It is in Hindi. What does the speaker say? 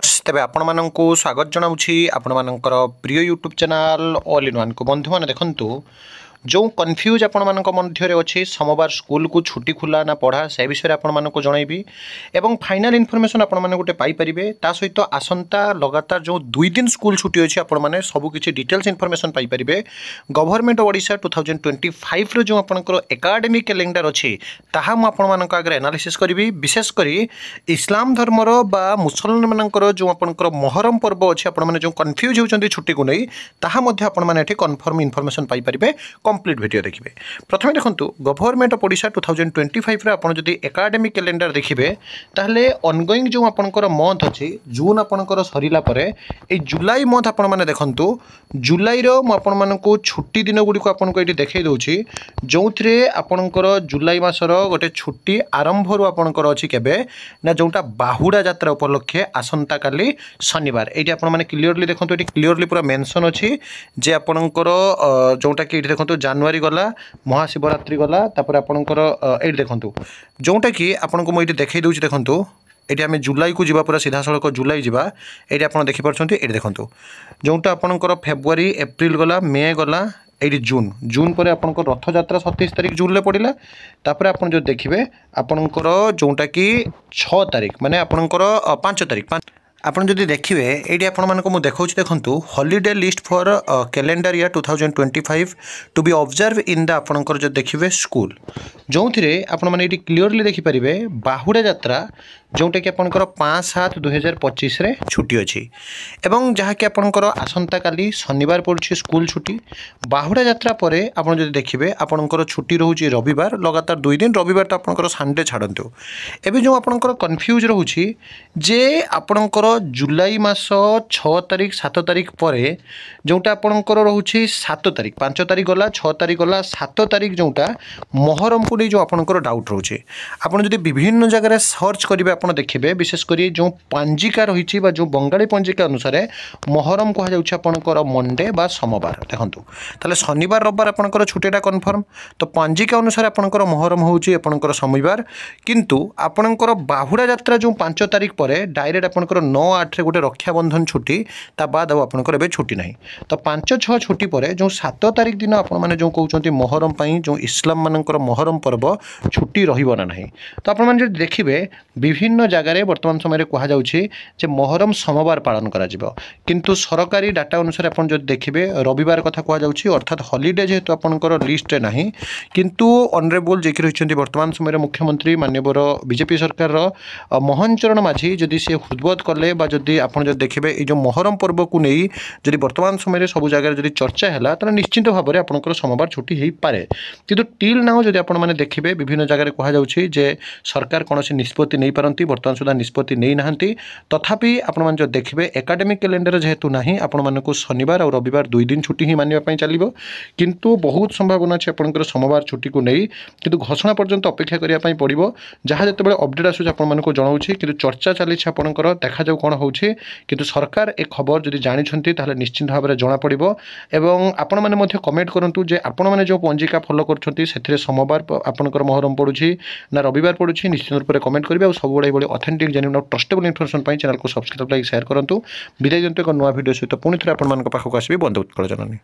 तेबे आपण माननकु स्वागत जनाउछि आपण मानकर प्रिय YouTube channel all in one को बंधु माने देखंतु जो कन्फ्यूज आपण मानक मध्यरे अछि सोमवार स्कूल को छुट्टी खुला ना पढ़ा से विषय आपण मानक जणाइबी एवं फाइनल इनफॉरमेशन आपण माने गोटे पाई परिबे ता सहित आसंता लगातार जो 2 दिन स्कूल छुट्टी अछि आपण माने सब किछि डिटेल्स इनफॉरमेशन पाई परिबे गवर्नमेंट ओडिशा 2025 रो जो आपनकर एकेडमिक कैलेंडर अछि ताहा म आपण मानक आगे एनालिसिस करबी विशेष करी इस्लाम धर्मर बा मुसलमान मानकर जो आपनकर मोहरम पर्व अछि आपण माने जो कन्फ्यूज होचंती छुट्टी को नै ताहा मध्ये आपण माने एठी कन्फर्म इनफॉरमेशन पाई परिबे कंप्लीट वीडियो देखिए। प्रथम देखंतु गवर्नमेंट ऑफ ओडिशा 2025 रे आपण जदि एकेडमिक कैलेंडर देखिबे ताहले ऑनगोइंग जो आपनकर मंथ अछि जून आपनकर सरिला परे ए जुलाई मंथ आपण माने देखंतु जुलाई रो म आपण मानको छुट्टी दिन गुडी को आपण को एठी देखाई दोछि जोंथरे आपनकर जुलाई मासर गोटे छुट्टी आरंभ रो आपनकर अछि केबे ना जोंटा बाहुडा यात्रा उपलक्षे आसंता काली शनिवार एठी आपण माने क्लियरली देखंतु एठी क्लियरली पूरा मेंशन अछि जे आपनकर जोंटा कि एठी देखंतु जनवरी गला महाशिवरात्रि गला तापर आपनकर एठी देखंतु जोंटा कि आपनको म एठी देखाई दोछि देखंतु एठी आमे जुलाई को जिबा पूरा सीधा सड़क जुलाई जिबा एठी आपण देखि परछंती एठी देखंतु जोंटा आपनकर फेब्रुआरी एप्रिल गला मे गला एटी जून जून पर आपनकर रथ यात्रा 27 तारिख जून ले पड़िला तापर आपण जो देखिबे आपनकर जोंटा कि 6 तारिख माने आपनकर 5 तारिख आपण जदि देखिबे एडी आपण मानको मु देखाउछि देखंतु holiday list for calendar year 2025 to be observe in the आपणकर जो देखिबे स्कूल जोंथिरे आपण माने एडी क्लियरली देखि परिबे बाहुडा यात्रा जोंटा कि आपणकर 5/7/2025 रे छुट्टी अछि एवं जहा कि आपणकर आसंता काली शनिवार पड़छि स्कूल छुट्टी बाहुडा यात्रा परे आपण जदि देखिबे आपणकर छुट्टी रहउछि रविवार लगातार 2 दिन रविवार तो आपणकर संडे छाडंतु एबे जो आपणकर कंफ्यूज रहउछि जे आपणकर जुलाई मास 6 तारिख 7 तारिख परे जोंटा आपणकर रहउछि 7 तारिख 5 तारिख गला 6 तारिख गला 7 तारिख जोंटा मोहरम को जो आपणकर डाउट रहउछि आपण जदि विभिन्न जगह सर्च करिवे आपण देखिबे विशेष करी जो पंजिका रहिछि बा जो बंगाली पंजिका अनुसार मोहरम कहा जाउछि आपणकर मंडे बा सोमवार देखंतु ताले शनिवार रविवार आपणकर छुट्टीटा कन्फर्म तो पंजिका अनुसार आपणकर मोहरम होउछि आपणकर शनिवार किंतु आपणकर बाहुडा यात्रा जो 5 तारिख परे डायरेक्ट आपणकर 9-8 रे गोटे रक्षाबंधन छुट्टी ता बाद आपणकर एबे छुट्टी नाही तो 5-6 छुट्टी परे जो 7 तारिख दिन आपण माने जो कहउछंती मोहरम पई जो इस्लाम मानकर मोहरम पर्व छुट्टी रहिबो ना नाही तो आपण माने देखिबे विभिन्न जगह रे वर्तमान समय कहा जाउछि जे मोहरम सोमवार पालन करा जिवो किंतु सरकारी डाटा अनुसार आपण जो देखिबे रविवार कथा कहा जाउछि अर्थात हॉलिडे जेहेतु आपणकर लिस्ट रे नाही किंतु ऑनरेबल जेकि रहिछंती वर्तमान समय मुख्यमंत्री माननीय बीजेपी सरकार रो मोहन चरण माझी जदि से उद्बोध कले बा जदि आपण जो देखिबे ए जो मोहरम पर्व को नै जदि वर्तमान समय सब जगह जदि चर्चा हैला त निश्चित भाव में आपणकर सोमवार छुट्टी हेई पारे किंतु टिल नाउ जदि आपण माने देखिबे विभिन्न जगह रे कहा जाउछि जे सरकार कोनोसी निष्पत्ति नहीं पारंती वर्तमान सुधा निष्पत्ति नहीं नाहंती तथापि आपण मान जो देखिबे एकेडमिक कैलेंडर जेहेतु नाही आपण मानकु शनिवार और रविवार 2 दिन छुट्टी ही मानिबा पई चलिबो किंतु बहुत संभावना अछि आपणकर सोमवार छुट्टी को नै किंतु घोषणा पर्यंत अपेक्षा करिया पई पड़िबो जहा जते बेले अपडेट आसु आपण मानकु जणाउछि किंतु चर्चा चली छै आपणकर देखा जाउ कोन होउछि किंतु सरकार ए खबर जदि जानि छंती ताले निश्चित भाव में जणा पड़िबो एवं आपण माने मध्ये कमेंट करंतु जे आपण माने जो पंजिका फॉलो करछंती सेथिरे सोमवार आपणकर मोहरम पडुछि ना रविवार पडुछि निश्चित रूप से कमेंट करिवे और सब बड़े ऑथेंटिक जेन्युइन और ट्रस्टेबल इन्फॉर्मेशन पाई चैनल को सब्सक्राइब लाइक शेयर करंतु विदाय जंतु एक नया वीडियो सहित पुणी थे आपण मान पाखक आसबि बंद उत्कल जननी।